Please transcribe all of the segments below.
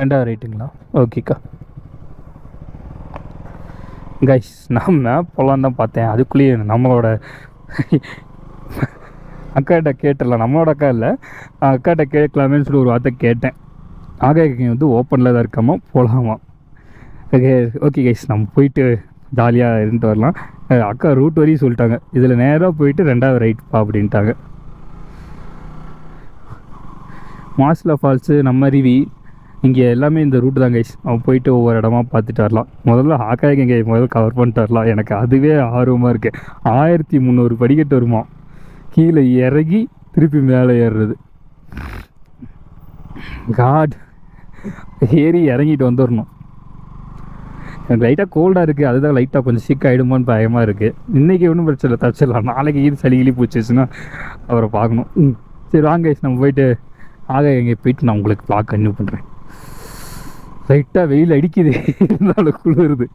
2வது ரைட்டுங்களா? ஓகேக்கா. கைஸ் நான் மேப் போகலான்னு தான் பார்த்தேன். அதுக்குள்ளேயே நம்மளோட அக்காட்ட கேட்டுடலாம். நம்மளோட அக்கா இல்லை, அக்காட்ட கேட்கலாமேன்னு சொல்லி ஒரு வார்த்தை கேட்டேன். ஆகாய வந்து ஓப்பனில் தான் இருக்காமா, போகலாமா. ஓகே ஓகே கைஸ், நம்ம போயிட்டு ஜாலியாக இருந்துட்டு வரலாம். அக்கா ரூட் வரையும் சொல்லிட்டாங்க, இதில் நேராக போயிட்டு 2வது ரைட்ப்பா அப்படின்ட்டாங்க. மாசிலா ஃபால்ஸு, நம்ம அருவி, இங்கே எல்லாமே இந்த ரூட்டு தான் கைஸ். அவன் போயிட்டு ஒவ்வொரு இடமா பார்த்துட்டு வரலாம். முதல்ல ஆகாய இங்கே முதல்ல கவர் பண்ணிட்டு வரலாம். எனக்கு அதுவே ஆர்வமாக இருக்குது. 1300 படிக்கட்டு வருமா, கீழே இறங்கி திருப்பி மேலே ஏறுறது. காட், ஏறி இறங்கிட்டு வந்துடணும். எனக்கு லைட்டாக கோல்டாக இருக்குது, அதுதான் லைட்டாக கொஞ்சம் சிக் ஆகிடுமான்னு பயமாக இருக்குது. இன்றைக்கி ஒன்றும் பிரச்சனை இல்லை, தச்சிடலாம். நாளைக்கு இது சளி கிளி போச்சுன்னா அவரை பார்க்கணும். சரி வாங்க கைஸ், நம்ம போயிட்டு ஆகாய இங்கே போயிட்டு நான் உங்களுக்கு ப்ளாக் கன்டினியூ பண்ணுறேன். லைட்டாக வெயில் அடிக்குது, இருந்தாலும் குளிருது.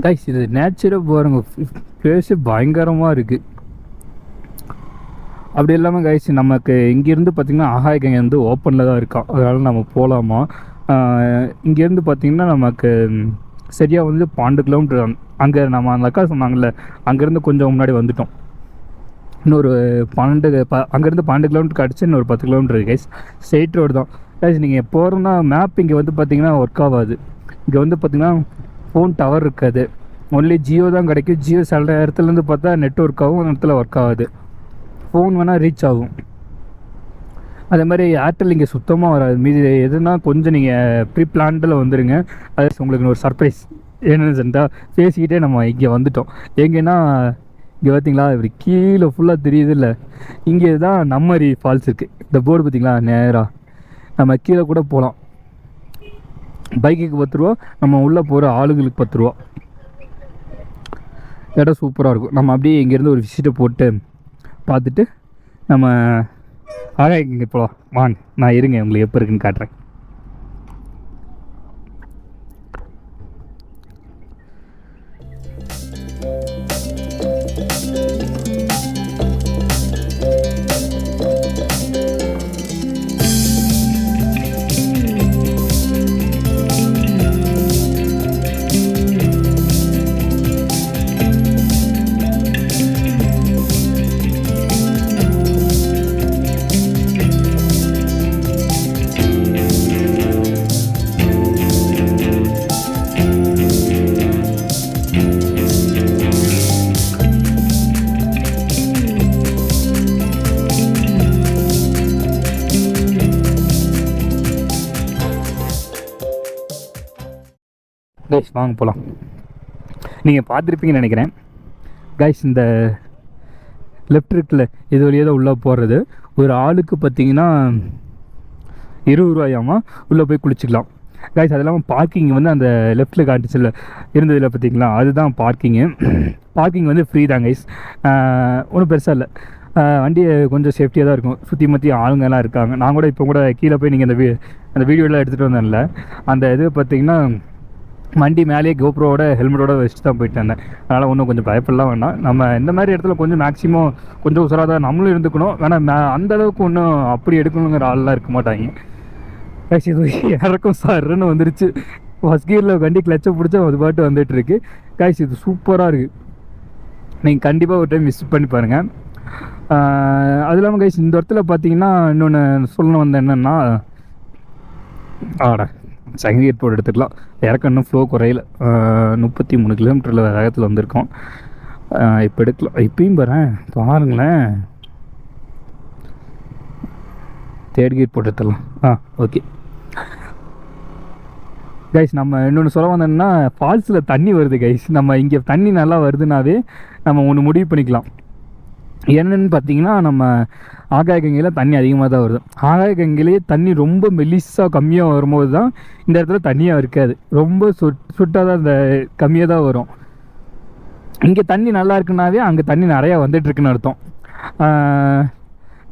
கைஸ் இது நேச்சராக போகிறவங்க பிளேஸு பயங்கரமாக இருக்குது. அப்படி இல்லாமல் கைஸ், நமக்கு இங்கேருந்து பார்த்திங்கன்னா ஆகாய வந்து ஓப்பனில் தான் இருக்கான், அதனால் நம்ம போகலாமா. இங்கேருந்து பார்த்திங்கன்னா நமக்கு சரியாக வந்து 12 கிலோமீட்டர். அங்கே நம்ம அந்த அக்கா சொன்னாங்கல்ல, அங்கேருந்து கொஞ்சம் முன்னாடி வந்துட்டோம். இன்னொரு 12 அங்கேருந்து 12 கிலோமீட்டருக்கு அடிச்சு இன்னொரு 10 கிலோமீட்டர் கைஸ். ஸ்ட்ரெயிட் ரோடு தான் கைஸ். நீங்கள் போகிறோன்னா மேப் இங்கே வந்து பார்த்திங்கன்னா ஒர்க் ஆகாது. இங்கே வந்து பார்த்திங்கன்னா ஃபோன் டவர் இருக்காது, ஒன்லி ஜியோ தான் கிடைக்கும். ஜியோ சில இடத்துலேருந்து பார்த்தா நெட்ஒர்க் ஆகும், அந்த இடத்துல ஒர்க் ஆகாது. ஃபோன் வேணால் ரீச் ஆகும். அதே மாதிரி ஏர்டெல் இங்கே சுத்தமாக வராது. மீதி எதுனா கொஞ்சம் நீங்கள் ப்ரீ பிளான்டில் வந்துடுங்க. அது உங்களுக்கு ஒரு சர்ப்ரைஸ் என்னென்னு செஞ்சால் பேசிக்கிட்டே நம்ம இங்கே வந்துட்டோம். எங்கன்னா இங்கே பார்த்தீங்களா, இப்படி கீழே ஃபுல்லாக தெரியுது இல்லை, இங்கே தான் நம்மரி ஃபால்ஸ் இருக்குது. இந்த போர்டு பார்த்திங்களா, நேராக நம்ம கீழே கூட போகலாம். பைக்குக்கு 10 ரூபா, நம்ம உள்ளே போகிற ஆளுங்களுக்கு 10 ரூபா. இடம் சூப்பராக இருக்கும். நம்ம அப்படியே இங்கேருந்து ஒரு விசிட்டை போட்டு பார்த்துட்டு நம்ம ஆகாய இங்கே போகலாம். வாங்க, நான் இருங்க உங்களுக்கு எப்போ இருக்குன்னு காட்டுறேன். கைஸ் வாங்க போகலாம். நீங்கள் பார்த்துருப்பீங்கன்னு நினைக்கிறேன் கைஸ். இந்த லெஃப்ட் இருக்குல்ல, இது வழியாக தான் உள்ளே போடுறது. ஒரு ஆளுக்கு பார்த்தீங்கன்னா 20 ரூபாயாமா, உள்ளே போய் குளிச்சிக்கலாம் கைஸ். அது இல்லாமல் பார்க்கிங் வந்து அந்த லெஃப்ட்டில் காட்டுச்சில்ல இருந்ததில் பார்த்தீங்களா, அதுதான் பார்க்கிங்கு. பார்க்கிங் வந்து ஃப்ரீ தான் கைஸ், ஒன்றும் பெருசாக இல்லை. வண்டி கொஞ்சம் சேஃப்டியாக தான் இருக்கும். சுற்றி மற்றி ஆளுங்கெல்லாம் இருக்காங்க. நான் கூட இப்போ கூட கீழே போய் நீங்கள் அந்த வீடியோலாம் எடுத்துகிட்டு வந்தேன்ல, அந்த இது பார்த்தீங்கன்னா வண்டி மேலேயே கோப்ரோவோட ஹெல்மெட்டோட வச்சுட்டு தான் போயிட்டு வந்தேன். அதனால் ஒன்றும் கொஞ்சம் பயப்படலாம் வேண்டாம். நம்ம இந்த மாதிரி இடத்துல கொஞ்சம் மேக்ஸிமம் கொஞ்சம் உசராக தான் நம்மளும் இருந்துக்கணும். வேணால் அந்தளவுக்கு ஒன்றும் அப்படி எடுக்கணுங்கிற ஆள்லாம் இருக்க மாட்டாங்க. இது இறக்கும் சார்ன்னு வந்துருச்சு. ஃபஸ்ட் கியரில் வண்டி கிளச்சை பிடிச்சா அது பாட்டு வந்துட்டுருக்கு கைஸ். இது சூப்பராக இருக்குது, நீங்கள் கண்டிப்பாக ஒரு டைம் விசிட் பண்ணி பாருங்கள். அது இல்லாமல் கைஸ், இந்த இடத்துல பார்த்தீங்கன்னா இன்னொன்று சொல்லணும் வந்தேன் என்னென்னா, செகண்ட் கியர் போட்டு எடுத்துக்கலாம். இறக்க இன்னும் ஃப்ளோ குறையில, 33 கிலோமீட்டரில் வேகத்தில் வந்திருக்கோம். இப்போ எடுக்கலாம். இப்பயும் பாருங்களேன், தேர்ட் கியர் போட்டு எடுத்துடலாம். ஓகே கைஸ், நம்ம இன்னொன்று சொல்ல வந்தோம்னா, ஃபால்ஸில் தண்ணி வருது கைஸ். நம்ம இங்கே தண்ணி நல்லா வருதுனாவே நம்ம ஒன்று முடிவு பண்ணிக்கலாம். என்னென்னு பார்த்தீங்கன்னா, நம்ம ஆகாய கங்கையில் தண்ணி அதிகமாக தான் வருது. ஆகாய கங்கையிலேயே தண்ணி ரொம்ப மெலிசாக கம்மியாக வரும்போது தான் இந்த இடத்துல தண்ணியாக இருக்காது. ரொம்ப சுட்டாக தான் இந்த கம்மியாக தான் வரும். இங்கே தண்ணி நல்லா இருக்குனாவே அங்கே தண்ணி நிறையா வந்துட்டுருக்குன்னு அர்த்தம்.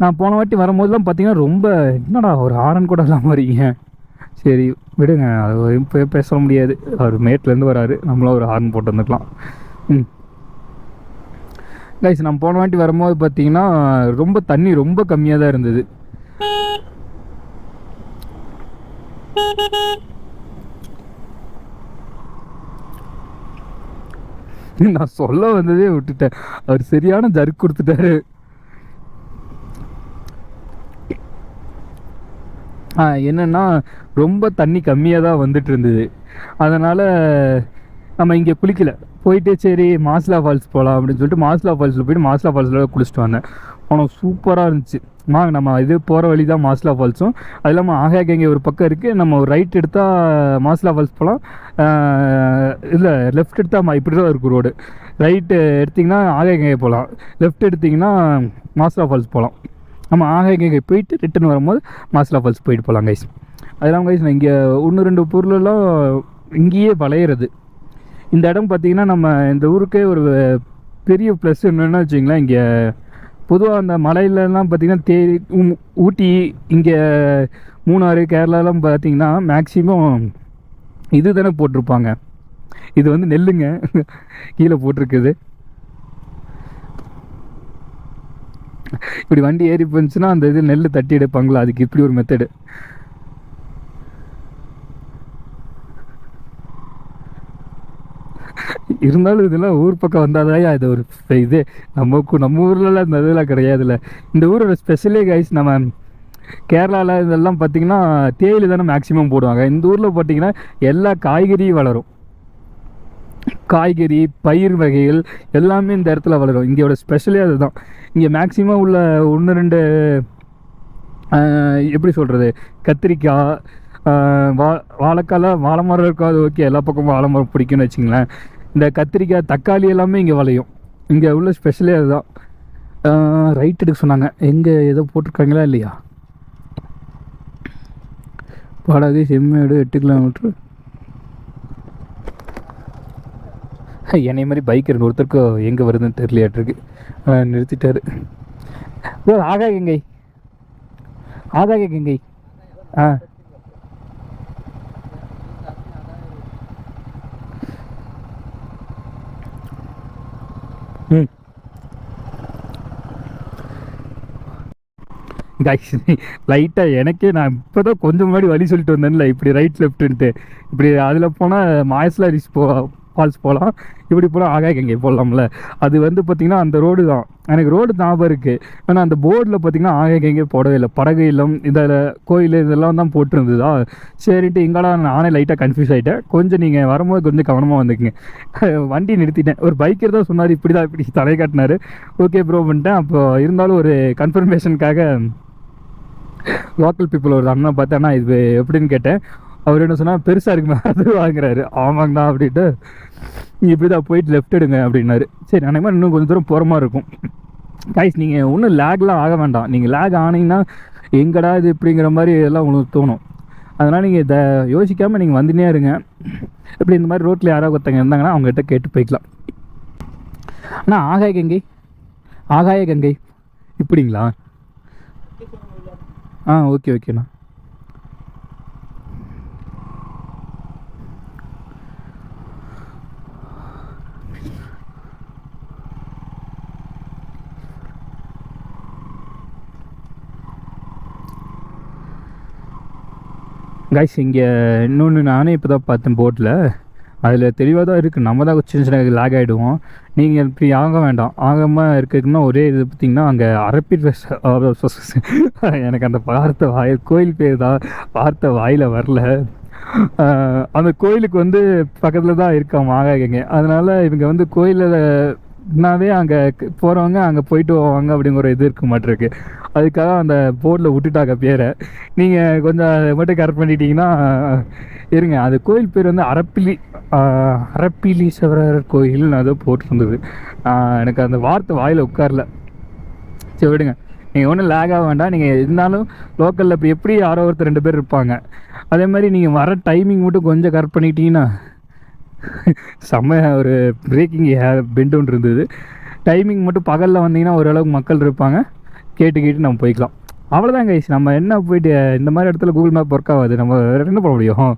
நான் போன வாட்டி வரும்போது தான் பார்த்தீங்கன்னா ரொம்ப என்னடா ஒரு ஹாரன் கூட இல்லாமல் வரீங்க. சரி விடுங்க, அது பேச முடியாது. அவர் மேட்லேருந்து வராரு, நம்மளும் ஒரு ஹார்ன் போட்டு வந்துக்கலாம். கைஸ் நம்ம போன வாட்டி வரும்போது பார்த்தீங்கன்னா ரொம்ப தண்ணி ரொம்ப கம்மியாக தான் இருந்தது. நான் சொல்ல வந்ததே விட்டுட்டேன், அவர் சரியான ஜர்க் கொடுத்துட்டாரு. என்னென்னா ரொம்ப தண்ணி கம்மியாக தான் வந்துட்டு இருந்தது. அதனால் நம்ம இங்கே குளிக்கலை, போயிட்டு சரி மாஸ்லா ஃபால்ஸ் போகலாம் அப்படின்னு சொல்லிட்டு மாஸ்லா ஃபால்ஸில் போய்ட்டு மாஸ்லா ஃபால்ஸில் குளிச்சுட்டு வந்தேன். ஆனால் சூப்பராக இருந்துச்சு. நம்ம இது போகிற வழி தான் மாஸ்லா ஃபால்ஸும், அது இல்லாமல் ஆகாயகங்கை ஒரு பக்கம் இருக்குது. நம்ம ஒரு ரைட் எடுத்தால் மாஸ்லா ஃபால்ஸ் போகலாம், இல்லை லெஃப்ட் எடுத்தால் இப்படி தான் இருக்கும் ரோடு. ரைட்டு எடுத்திங்கன்னா ஆகாயகங்கை போகலாம், லெஃப்ட் எடுத்திங்கன்னா மாஸ்லா ஃபால்ஸ் போகலாம். நம்ம ஆகாயகங்கை போயிட்டு ரிட்டன் வரும்போது மாஸ்லா ஃபால்ஸ் போயிட்டு போகலாம் கைஸ். அது இல்லாமல் கைஸ் நான் இங்கே 1-2 பொருளெல்லாம் இங்கேயே வளையிறது. இந்த இடம் பார்த்திங்கன்னா நம்ம இந்த ஊருக்கே ஒரு பெரிய ப்ளஸ் என்னென்னு வச்சிங்களேன், இங்கே பொதுவாக அந்த மலையிலலாம் பார்த்திங்கன்னா ஊட்டி, இங்கே மூணாறு, கேரளாலாம் பார்த்திங்கன்னா மேக்ஸிமம் இது தானே போட்டிருப்பாங்க. இது வந்து நெல்லுங்க கீழே போட்டிருக்குது. இப்படி வண்டி ஏறி போச்சுன்னா அந்த இது நெல் தட்டி எடுப்பாங்களா, அதுக்கு இப்படி ஒரு மெத்தடு. இருந்தாலும் இதெல்லாம் ஊர் பக்கம் வந்தாதான் இது ஒரு இது. நம்ம ஊர்லலாம் இந்த இதெல்லாம் கிடையாதுல்ல. இந்த ஊரோட ஸ்பெஷலே கைஸ், நம்ம கேரளாவில் இதெல்லாம் பார்த்திங்கன்னா தேயிலை தானே மேக்ஸிமம் போடுவாங்க. இந்த ஊரில் பார்த்திங்கன்னா எல்லா காய்கறியும் வளரும். காய்கறி பயிர் வகைகள் எல்லாமே இந்த இடத்துல வளரும். இங்கேயோட ஸ்பெஷலே அதுதான். இங்கே மேக்ஸிமம் உள்ள 1-2 எப்படி சொல்கிறது, கத்திரிக்காய், வாழைக்காய், வாழை மரம் இருக்காது. ஓகே, எல்லா பக்கமும் வாழை மரம் பிடிக்குன்னு வச்சிங்களேன். இந்த கத்திரிக்காய், தக்காளி எல்லாமே இங்கே விளையும். இங்கே உள்ள ஸ்பெஷலே அதுதான். ரைட் எடுக்க சொன்னாங்க, எங்கே ஏதோ போட்டிருக்காங்களா இல்லையா? பாடாது செம்மேடு 8 கிலோமீட்ரு. என்னை மாதிரி பைக் இருக்கு ஒருத்தருக்கு எங்கே வருதுன்னு தெரியலையாட்டிருக்கு, நிறுத்திட்டாரு. ஆகாயகங்கை, ஆகாயகங்கை. கைஸ் லைட்டாக எனக்கே, நான் இப்போ தான் கொஞ்சம் முன்னாடி வழி சொல்லிட்டு வந்தேன்ல, இப்படி ரைட் லெஃப்ட்டுன்ட்டு, இப்படி அதில் போனால் மாயஸ்லா ரிஸ் ஃபால்ஸ் போகலாம், இப்படி போனால் ஆகாயகங்கை போடலாம்ல. அது வந்து பார்த்திங்கன்னா அந்த ரோடு தான் எனக்கு ரோடு ஞாபகம் இருக்குது. ஆனால் அந்த போர்டில் பார்த்திங்கன்னா ஆகாயகங்கை போடவே இல்லை. படகு இல்லம், இதில் கோயில் இதெல்லாம் தான் போட்டிருந்ததா. சரின்ட்டு இங்கடா நானே லைட்டாக கன்ஃபியூஸ் ஆகிட்டேன். கொஞ்சம் நீங்கள் வரும்போது கொஞ்சம் கவனமாக வந்துக்குங்க. வண்டி நிறுத்திட்டேன். ஒரு பைக்கர் தான் சொன்னார், இப்படி தான் இப்படி தலை காட்டினார். ஓகே ப்ரோ பண்ணிட்டேன். அப்போ இருந்தாலும் ஒரு கன்ஃபர்மேஷனுக்காக லோக்கல் பீப்புள் ஒரு அண்ணா பார்த்தேன், அண்ணா இது எப்படின்னு கேட்டேன். அவர் என்ன சொன்னால், பெருசாக இருக்குமே அது வாங்குறாரு. ஆமாங்கண்ணா அப்படின்ட்டு, இப்படி தான் போயிட்டு லெஃப்ட் எடுங்க அப்படின்னாரு. சரி, அந்த மாதிரி இன்னும் கொஞ்சம் தூரம் போகிற மாதிரி இருக்கும். கைஸ் நீங்கள் ஒன்றும் லேக்லாம் ஆக வேண்டாம். நீங்கள் லேக் ஆனீங்கன்னா எங்கடா இது இப்படிங்கிற மாதிரி எல்லாம் உங்களுக்கு தோணும். அதனால் நீங்கள் இதை யோசிக்காமல் நீங்கள் வந்துனே இருங்க. இப்படி இந்த மாதிரி ரோட்டில் யாராவது ஒருத்தங்க இருந்தாங்கன்னா அவங்ககிட்ட கேட்டு போய்க்கலாம். அண்ணா ஆகாயகங்கை, ஆகாயகங்கை இப்படிங்களா? ஓகே ஓகேண்ணா. கைஸ் இங்கே இன்னொன்று நானே இப்போ தான் பார்த்தேன் போட்டில், அதில் தெளிவாக தான் இருக்குது. நம்ம தான் சின்ன சின்ன லேக் ஆகிடுவோம். நீங்கள் இப்படி ஆக வேண்டாம். ஆகாமல் இருக்குதுன்னா ஒரே இது பார்த்திங்கன்னா அங்கே அரப்பி எனக்கு அந்த வார்த்தை கோயில் பேர் தான் வார்த்தை வாயில் வரல. அந்த கோயிலுக்கு வந்து பக்கத்தில் தான் இருக்காங்க ஆகாயகங்கை. அதனால் இவங்க வந்து கோயிலில்னாவே அங்கே போகிறவங்க அங்கே போயிட்டு போவாங்க அப்படிங்கிற இது இருக்க மாட்டிருக்கு. அதுக்காக அந்த போர்டில் விட்டுட்டாங்க பேரை. நீங்கள் கொஞ்சம் மட்டும் கரெக்ட் பண்ணிட்டீங்கன்னா இருங்க. அது கோயில் பேர் வந்து அரப்பிலீஸ்வரர் கோயில்னு அதை போட்டிருந்தது. எனக்கு அந்த வார்த்தை வாயில் உட்காரல. சரி விடுங்க, நீங்கள் ஒன்றும் லேக் ஆக வேண்டாம். நீங்கள் இருந்தாலும் லோக்கலில் இப்போ எப்படி யாரோ ஒருத்தர் 2 பேர் இருப்பாங்க. அதே மாதிரி நீங்கள் வர டைமிங் மட்டும் கொஞ்சம் கரெக்ட் பண்ணிட்டீங்கன்னா செம்ம ஒரு பிரேக்கிங் பெண்டு ஒன்று இருந்தது. டைமிங் மட்டும் பகலில் வந்தீங்கன்னா ஓரளவுக்கு மக்கள் இருப்பாங்க, கேட்டு நம்ம போய்க்கலாம். அவ்வளோதான் கைஸ். நம்ம என்ன போயிட்டு இந்த மாதிரி இடத்துல கூகுள் மேப் ஒர்க் ஆகாது, நம்ம வேறு என்ன பண்ண முடியும்?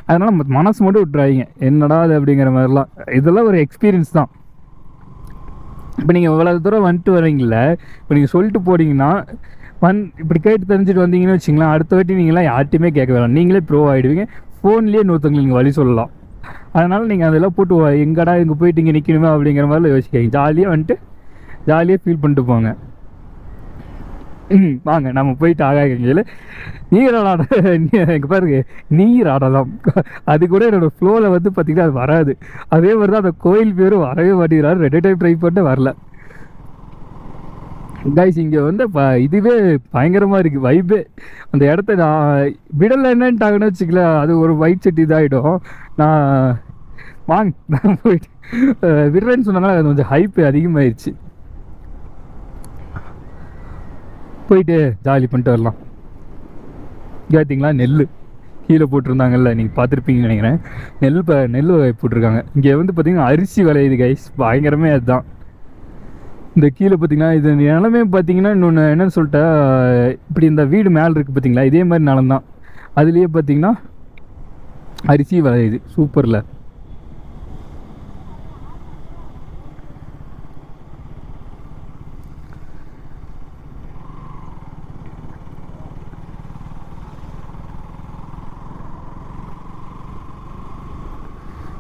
அதனால் நம்ம மனசு மட்டும் விட்டுறாங்க, என்னடா அது அப்படிங்கிற மாதிரிலாம். இதெல்லாம் ஒரு எக்ஸ்பீரியன்ஸ் தான். இப்போ நீங்கள் இவ்வளோ தூரம் வந்துட்டு வரீங்கள, இப்போ நீங்கள் சொல்லிட்டு போனீங்கன்னா இப்படி கேட்டு தெரிஞ்சுட்டு வந்தீங்கன்னு வச்சிங்களேன், அடுத்த வாட்டி நீங்களாம் யார்ட்டையுமே கேட்க வேணாம், நீங்களே ப்ரோ ஆகிடுவீங்க. ஃபோன்லேயே இன்னொருத்தவங்களுக்கு நீங்கள் வழி சொல்லலாம். அதனால் நீங்கள் அதெல்லாம் போட்டு எங்கடா இங்கே போயிட்டு இங்கே நிற்கணுமே அப்படிங்கிற மாதிரிலாம் யோசிக்காங்க. ஜாலியாக வந்துட்டு ஜாலியாக ஃபீல் பண்ணிட்டு போங்க. வாங்க நம்ம போயிட்டு ஆகாயகங்கையில் நீராட எனக்கு பாருங்க நீராடலாம். அது கூட என்னோடய ஃப்ளோவில் வந்து பார்த்திங்கன்னா அது வராது. அதே மாதிரி தான் அந்த கோயில் பேரும் வரவே மாட்டேங்கிறாரு. 2 டைம் ட்ரை பண்ணிட்டு வரல. கைஸ் இங்கே வந்து இதுவே பயங்கரமாக இருக்குது வைப்பே. அந்த இடத்த நான் விடலை என்னன்ட்டாங்கன்னு வச்சுக்கல, அது ஒரு ஒயிட் செட் இதாகிடும். நான் போயிட்டு விடுறேன்னு சொன்னாலும் அது கொஞ்சம் ஹைப்பு அதிகமாகிடுச்சு. போயிட்டு ஜாலி பண்ணிட்டு வரலாம். கேட்டிங்களா நெல் கீழே போட்டிருந்தாங்கல்ல, நீங்கள் பார்த்துருப்பீங்கன்னு நினைக்கிறேன். நெல் போட்டிருக்காங்க. இங்கே வந்து பார்த்திங்கன்னா அரிசி விளையுது கைஸ், பயங்கரமே அதுதான். இந்த கீழே பார்த்திங்கன்னா இது நிலமே பார்த்திங்கன்னா இன்னொன்று என்னன்னு சொல்லிட்டா, இப்படி இந்த வீடு மேலே இருக்குது பார்த்திங்களா, இதே மாதிரி நிலம் தான். அதுலேயே பார்த்திங்கன்னா அரிசி விளையுது. சூப்பரில்.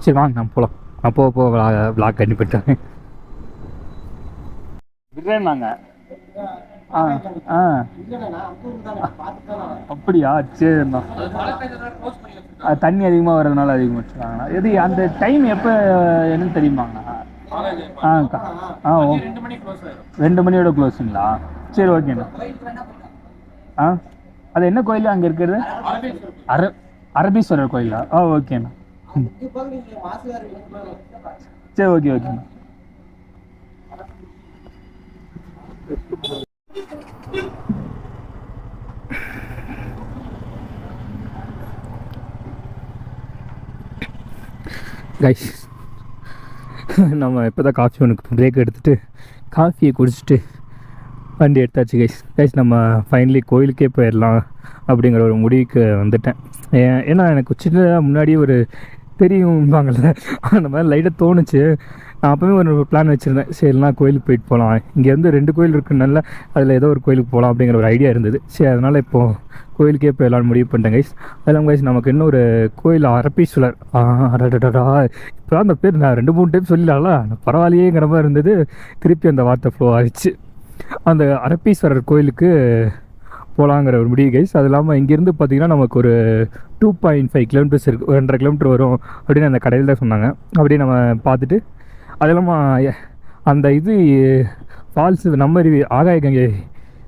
சரி வாங்க நம்ம போகலாம். நான் போக விளாக் கண்ணி போயிட்டாங்க விடுறேன்னாங்க. அப்படியா? சரிண்ணா. தண்ணி அதிகமாக வர்றதுனால அதிகமாக வச்சுருக்காங்கண்ணா. எது அந்த டைம் எப்போ என்னன்னு தெரியுமாங்கண்ணா? ஓ 2 மணியோட க்ளோஸுங்களா? சரி ஓகேண்ணா. அது என்ன கோயில் அங்கே இருக்கிறது? அரபீஸ்வரர் கோயிலா? ஓகேண்ணா. சரி ஓகேண்ணா. கைஸ் நம்ம இப்போ தான் காஃபி ஒன்று பிரேக் எடுத்துகிட்டு காஃபியை குடிச்சிட்டு வண்டி எடுத்தாச்சு கைஸ். நம்ம ஃபைனலி கோயிலுக்கே போயிடலாம் அப்படிங்கிற ஒரு முடிவுக்கு வந்துட்டேன். ஏன்னா எனக்கு சின்னதாக முன்னாடியே ஒரு தெரியும்பாங்கள்ல, அந்த மாதிரி லைட்டாக தோணுச்சு. நான் அப்போவே ஒரு பிளான் வச்சுருந்தேன், சரினா கோயிலுக்கு போயிட்டு போகலாம். இங்கேருந்து 2 கோயில் இருக்குனால அதில் ஏதோ ஒரு கோயிலுக்கு போகலாம் அப்படிங்கிற ஒரு ஐடியா இருந்தது. சரி அதனால் இப்போது கோயிலுக்கே போயிடலான்னு முடிவு பண்ணிட்டேன் கைஸ். அதெல்லாம் கைஸ் நமக்கு இன்னும் ஒரு கோயில் அரபீஸ்வரர். அடடா இப்போ அந்த பேர் நான் 2-3 டைம் சொல்லிடலாம்ல, பரவாயில்லையேங்கிற மாதிரி இருந்தது. திருப்பி அந்த வார்த்தை ஃப்ளோ ஆகிடுச்சு. அந்த அரபீஸ்வரர் கோயிலுக்கு போகலாங்கிற ஒரு முடிவு கைஸ். அது இல்லாமல் இங்கேருந்து பார்த்திங்கன்னா நமக்கு ஒரு 2.5 கிலோமீட்டர்ஸ் இருக்குது, 2.5 கிலோமீட்டர் வரும் அப்படின்னு அந்த கடையில் தான் சொன்னாங்க. அப்படியே நம்ம பார்த்துட்டு அது இல்லாமல் அந்த ஃபால்ஸு நம்ம ஆகாயகங்கை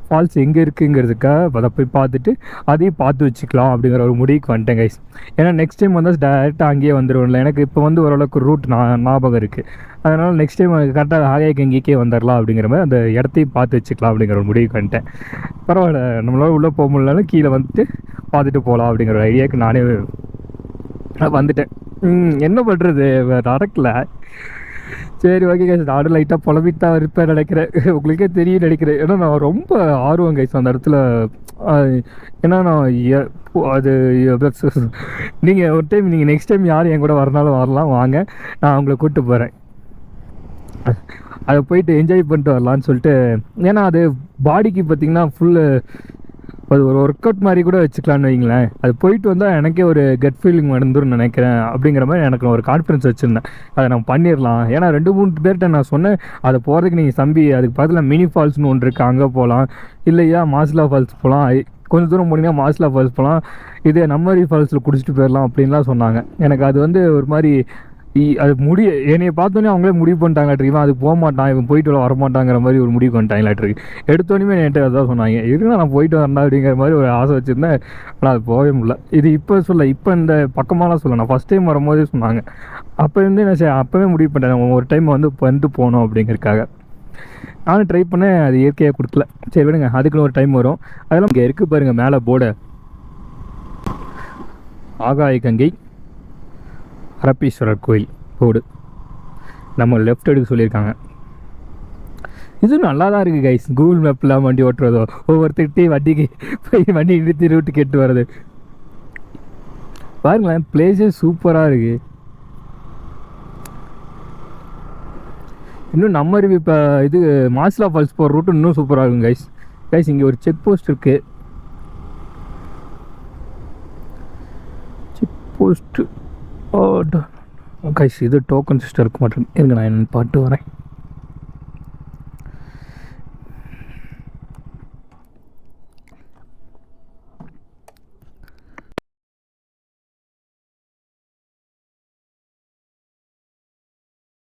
ஃபால்ஸ் எங்கே இருக்குங்கிறதுக்காக அதை போய் பார்த்துட்டு அதையும் பார்த்து வச்சுக்கலாம் அப்படிங்கிற ஒரு முடிவுக்கு வந்துட்டேன் கைஸ். ஏன்னா நெக்ஸ்ட் டைம் வந்து டேரெக்டாக அங்கேயே வந்துடுவோம்ல. எனக்கு இப்போ வந்து ஓரளவுக்கு ரூட் ஞாபகம் இருக்குது. அதனால் நெக்ஸ்ட் டைம் கரெக்டாக ஆகாயகங்கைக்கே வந்துடலாம் அப்படிங்கிற மாதிரி அந்த இடத்தையும் பார்த்து வச்சுக்கலாம் அப்படிங்கிற ஒரு முடிவுக்கு வந்துட்டேன். பரவாயில்ல, நம்மளால் உள்ளே போக முடியலனாலும் கீழே வந்துட்டு பார்த்துட்டு போகலாம் அப்படிங்கிற ஒரு ஐடியாவுக்கு நானே வந்துட்டேன். என்ன பண்ணுறது, நடக்கலை. சரி ஓகே கைஸ், நானும் லைட்டாக புலம்பிட்டு தான் இருப்பேன் நினைக்கிறேன். உங்களுக்கே தெரியும் நினைக்கிறேன். ஏன்னா நான் ரொம்ப ஆர்வம் கைஸ் அந்த இடத்துல. ஏன்னா நான் அது நீங்கள் ஒரு டைம் நீங்கள் நெக்ஸ்ட் டைம் யார் என் கூட வரனாலும் வரலாம், வாங்க நான் உங்களை கூப்பிட்டு போகிறேன். அதை போயிட்டு என்ஜாய் பண்ணிட்டு வரலான்னு சொல்லிட்டு. ஏன்னா அது பாடிக்கு பார்த்திங்கன்னா ஃபுல்லு அது ஒரு ஒர்க் அவுட் மாதிரி கூட வச்சுக்கலான்னு வைங்களேன். அது போயிட்டு வந்தால் எனக்கே ஒரு கட் ஃபீலிங் வந்துருன்னு நினைக்கிறேன். அப்படிங்கிற மாதிரி எனக்கு ஒரு கான்ஃபிடன்ஸ் வச்சுருந்தேன். அதை நம்ம பண்ணிடலாம். ஏன்னா 2-3 பேர்கிட்ட நான் சொன்னேன், அதை போகிறதுக்கு நீங்கள் தம்பி அதுக்கு பக்கத்தில் மினி ஃபால்ஸ்னு ஒன்று இருக்குது, அங்கே போகலாம். இல்லையா மாசிலா ஃபால்ஸ் போகலாம், கொஞ்சம் தூரம் போனீங்கன்னா மாசிலா ஃபால்ஸ் போகலாம், இதே நம்மரி ஃபால்ஸில் குடிச்சிட்டு போயிடலாம் அப்படின்லாம் சொன்னாங்க. எனக்கு அது வந்து ஒரு மாதிரி அது என்னையை பார்த்தோன்னே அவங்களே முடிவு பண்ணிட்டாங்களாட்டு, இவன் அதுக்கு போக மாட்டான், இவன் போயிட்டு வரமாட்டாங்கிற மாதிரி ஒரு முடிவு பண்ணிட்டாங்களாட்டு. எடுத்தோன்னே என்கிட்ட அதான் சொன்னாங்க, இருந்தால் நான் போயிட்டு வரேன் அப்படிங்கிற மாதிரி ஒரு ஆசை வச்சுருந்தேன். ஆனால் அது போகவே முடியல. இது இப்போ இந்த பக்கமாலாம் சொல்ல, நான் ஃபஸ்ட் டைம் வரும்போதே சொன்னாங்க. அப்போ வந்து நான் அப்போவே முடிவு பண்ணிட்டேன், ஒரு டைம் வந்து போகணும் அப்படிங்கிறதுக்காக. நானும் ட்ரை பண்ணேன், அது இயற்கையாக கொடுக்கல. சரி விடுங்க, அதுக்குன்னு ஒரு டைம் வரும். அதெல்லாம் இங்கே இருக்குது பாருங்கள் மேலே போர்டு, ஆகாயகங்கை அரபீஸ்வரர் கோயில் போர்டு. நம்ம லெஃப்ட் எடுக்க சொல்லியிருக்காங்க. இது நல்லா தான் இருக்குது கைஸ். கூகுள் மேப்லாம் வண்டி ஓட்டுறதோ, ஒவ்வொருத்தர்கிட்டையும் வண்டிக்கு போய் வண்டி நிறுத்தி ரூட்டு கேட்டு வர்றது பாருங்களேன். பிளேஸே சூப்பராக இருக்குது. இன்னும் நம்ம இப்போ இது மாசிலா ஃபால்ஸ் போகிற ரூட்டு இன்னும் சூப்பராக இருக்கும் கைஸ். கைஸ் இங்கே ஒரு செக் போஸ்ட் இருக்குது. செக் போஸ்ட்டு கைஸ் இது டோக்கன் சிஸ்டம் இருக்க மாட்டேன். இருங்க நான் என்ன பாட்டு வரேன்.